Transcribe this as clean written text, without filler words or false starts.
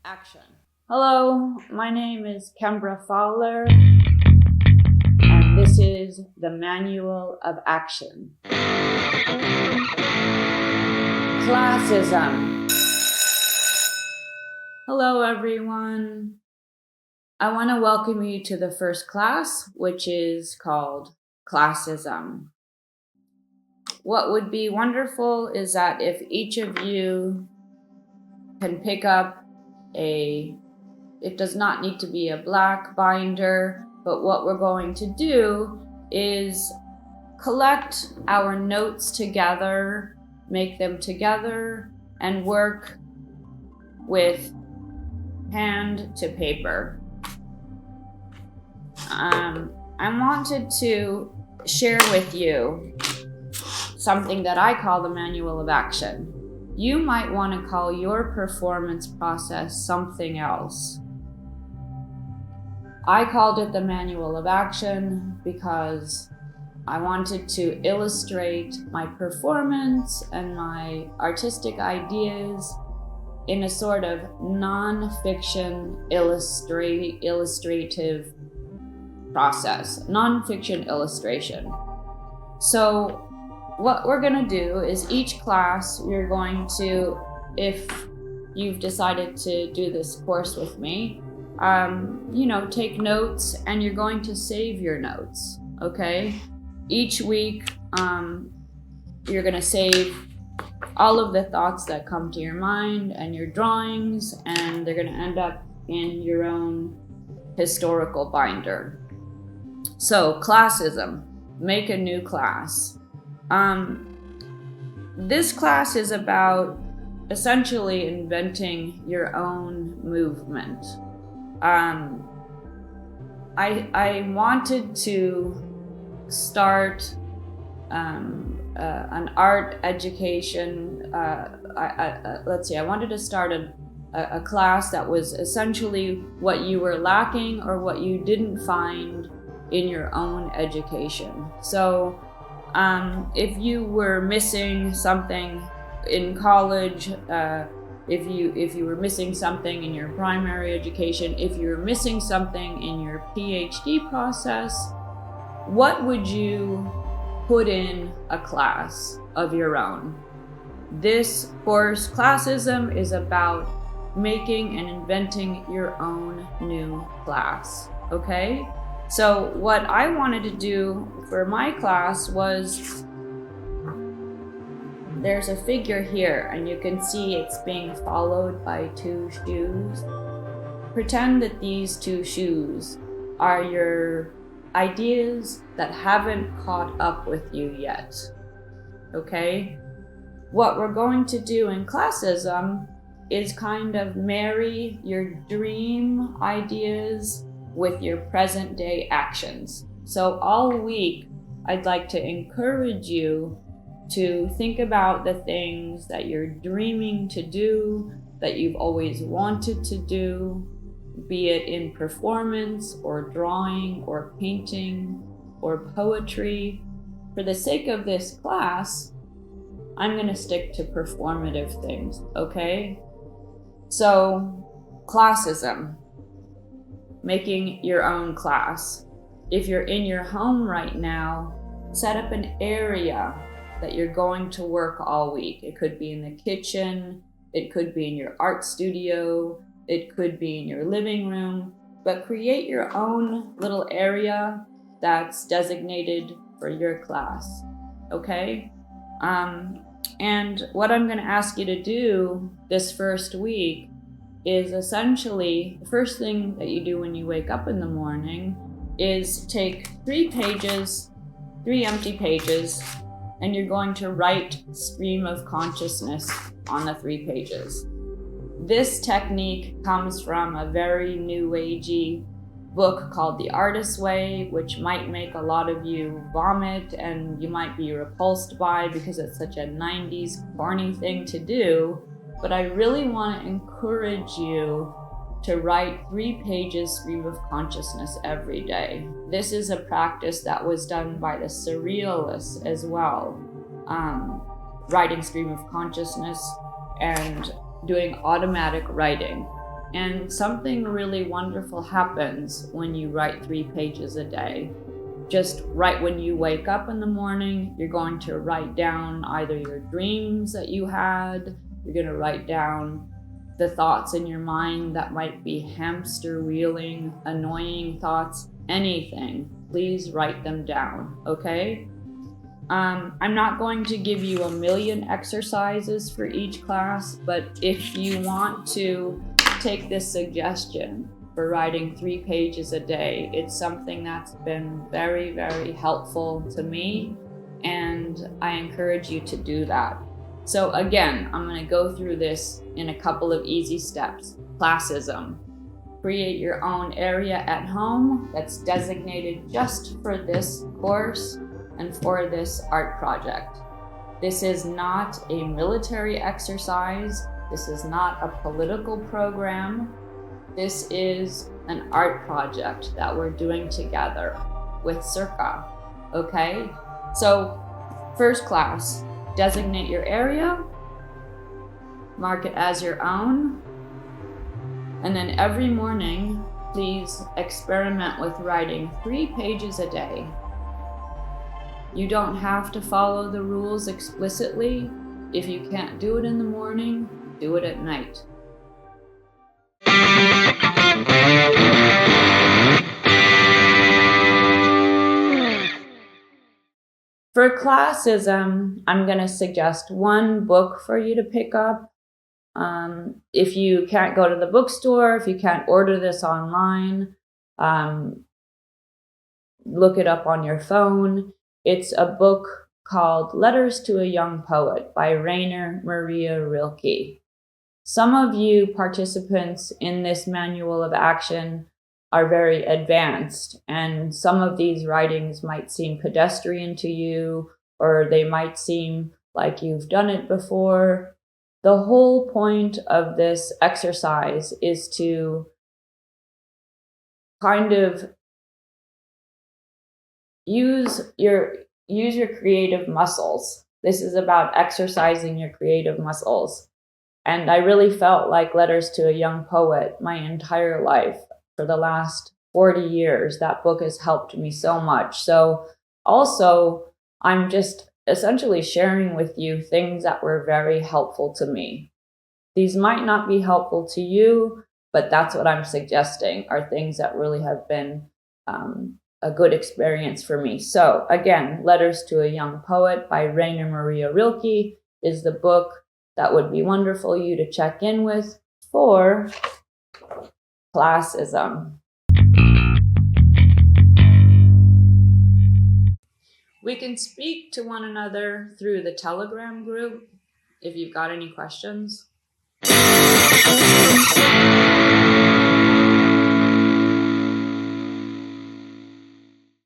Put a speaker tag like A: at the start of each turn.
A: Action. Hello, my name is Kembra Pfahler, and this is the Manual of Action. Classism. Hello, everyone. I want to welcome you to the first class, which is called Classism. What would be wonderful is that if each of you can pick up it does not need to be a black binder, but what we're going to do is collect our notes together, make them together, and work with hand to paper. I wanted to share with you something that I call the Manual of Action. You might want to call your performance process something else. I called it the Manual of Action because I wanted to illustrate my performance and my artistic ideas in a sort of non-fiction illustrative process, non-fiction illustration. So what we're going to do is each class you're going to, if you've decided to do this course with me, take notes, and you're going to save your notes, okay? Each week, you're going to save all of the thoughts that come to your mind and your drawings, and they're going to end up in your own historical binder. So, classism, make a new class. This class is about essentially inventing your own movement. I wanted to start an art education. I wanted to start a class that was essentially what you were lacking or what you didn't find in your own education. So if you were missing something in college, if you were missing something in your primary education, if you were missing something in your PhD process, what would you put in a class of your own? This course, Classism, is about making and inventing your own new class, okay? So what I wanted to do for my class was, there's a figure here, and you can see it's being followed by two shoes. Pretend that these two shoes are your ideas that haven't caught up with you yet, okay? What we're going to do in Classism is kind of marry your dream ideas with your present day actions. So all week, I'd like to encourage you to think about the things that you're dreaming to do, that you've always wanted to do, be it in performance or drawing or painting or poetry. For the sake of this class, I'm going to stick to performative things, okay? So, classism, making your own class. If you're in your home right now, set up an area that you're going to work all week. It could be in the kitchen, it could be in your art studio, it could be in your living room, but create your own little area that's designated for your class, okay? And what I'm going to ask you to do this first week is essentially, the first thing that you do when you wake up in the morning is take 3 empty pages, and you're going to write stream of consciousness on the 3 pages. This technique comes from a very new agey book called The Artist's Way, which might make a lot of you vomit and you might be repulsed by because it's such a 90s corny thing to do. But I really want to encourage you to write 3 pages stream of consciousness every day. This is a practice that was done by the Surrealists as well. Writing stream of consciousness and doing automatic writing. And something really wonderful happens when you write 3 pages a day. Just right when you wake up in the morning, you're going to write down either your dreams that you had, you're going to write down the thoughts in your mind that might be hamster wheeling, annoying thoughts, anything. Please write them down, okay? I'm not going to give you 1,000,000 exercises for each class, but if you want to take this suggestion for writing 3 pages a day, it's something that's been very, very helpful to me, and I encourage you to do that. So again, I'm going to go through this in a couple of easy steps. Classism. Create your own area at home that's designated just for this course and for this art project. This is not a military exercise. This is not a political program. This is an art project that we're doing together with CIRCA, okay? So first class, designate your area, mark it as your own, and then every morning, please experiment with writing 3 pages a day. You don't have to follow the rules explicitly. If you can't do it in the morning, do it at night. For classism, I'm going to suggest one book for you to pick up. If you can't go to the bookstore, if you can't order this online, look it up on your phone. It's a book called Letters to a Young Poet by Rainer Maria Rilke. Some of you participants in this manual of action are very advanced, and some of these writings might seem pedestrian to you, or they might seem like you've done it before. The whole point of this exercise is to kind of use your creative muscles. This is about exercising your creative muscles. And I really felt like Letters to a Young Poet my entire life. For the last 40 years, that book has helped me so much. So also, I'm just essentially sharing with you things that were very helpful to me. These might not be helpful to you, but that's what I'm suggesting are things that really have been a good experience for me. So again, Letters to a Young Poet by Rainer Maria Rilke is the book that would be wonderful you to check in with for classism. We can speak to one another through the Telegram group if you've got any questions.